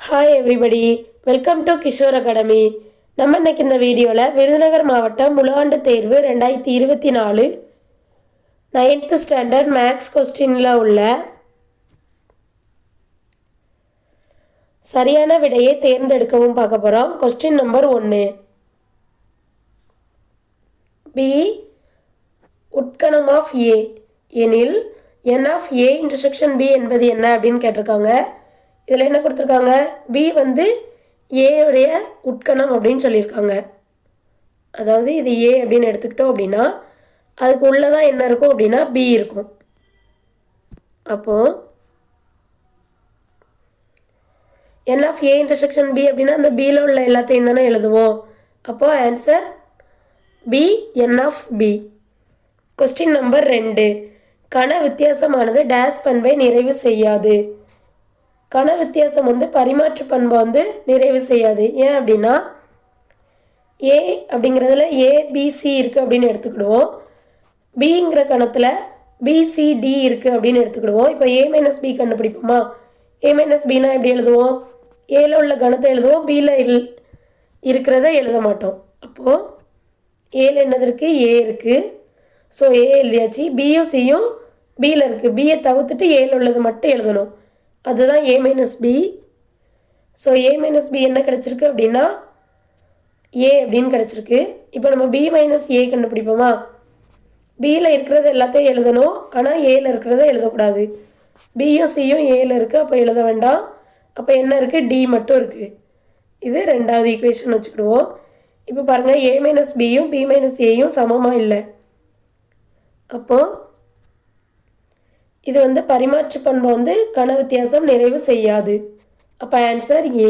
Hi everybody, welcome to Kishore academy. நம்ம இன்னைக்கு இந்த வீடியோவில் விருதுநகர் மாவட்டம் முழுஆண்டு தேர்வு 2024 9th ஸ்டாண்டர்ட் மேக்ஸ் கொஸ்டினில் உள்ள சரியான விடையை தேர்ந்தெடுக்கவும் பார்க்க போகிறோம். கொஸ்டின் நம்பர் 1, பி உட்கணம் ஆஃப் ஏ எனில் என் ஆஃப் ஏ இன்டர்செக்ஷன் பி என்பது என்ன அப்படின்னு கேட்டிருக்காங்க. இதில் என்ன கொடுத்துருக்காங்க, பி வந்து ஏவுடைய உட்கணம் அப்படின்னு சொல்லியிருக்காங்க. அதாவது இது ஏ அப்படின்னு எடுத்துக்கிட்டோம் அப்படின்னா அதுக்கு உள்ளதான் என்ன இருக்கும் அப்படின்னா பி இருக்கும். அப்போது n of A intersection B அப்படின்னா அந்த பியில் உள்ள எல்லாத்தையும் தானே எழுதுவோம். அப்போது answer B n of B. Question number 2, கண வித்தியாசமானது டேஸ் பண்பை நிறைவு செய்யாது. கண வித்தியாசம் வந்து பரிமாற்று பண்பை வந்து நிறைவு செய்யாது. ஏன் அப்படின்னா ஏ அப்படிங்கிறதுல ஏபிசி இருக்குது அப்படின்னு எடுத்துக்கிடுவோம். பிங்கிற கணத்தில் பிசிடி இருக்குது அப்படின்னு எடுத்துக்கிடுவோம். இப்போ ஏ மைனஸ் பி கண்டுபிடிப்போமா? ஏ மைனஸ் பின்னா எப்படி எழுதுவோம்? ஏல உள்ள கணத்தை எழுதுவோம், பியில் இருக்கிறத எழுத மாட்டோம். அப்போது ஏல என்னது இருக்குது? ஏ இருக்குது. ஸோ ஏ எழுதியாச்சு. பியும் சியும் பியில் இருக்குது. பியை தவிர்த்துட்டு ஏல உள்ளது மட்டும் எழுதணும். அதுதான் ஏ மைனஸ் பி. ஸோ ஏ மைனஸ் பி என்ன கிடச்சிருக்கு அப்படின்னா ஏ அப்படின்னு கிடச்சிருக்கு. இப்போ நம்ம பி மைனஸ் ஏ கண்டுபிடிப்போமா? பியில் இருக்கிறது எல்லாத்தையும் எழுதணும், ஆனால் ஏல இருக்கிறத எழுதக்கூடாது. பியும் சியும் ஏல இருக்குது, அப்போ எழுத வேண்டாம். அப்போ என்ன இருக்குது? டி மட்டும் இருக்குது. இது ரெண்டாவது ஈக்குவேஷன் வச்சுக்கிடுவோம். இப்போ பாருங்கள், ஏ மைனஸ் பியும் பி மைனஸ் ஏயும் சமமாக இல்லை. அப்போது இது வந்து பரிமாற்று பண்பை வந்து கண வித்தியாசம் நிறைவு செய்யாது. அப்போ ஆன்சர் ஏ.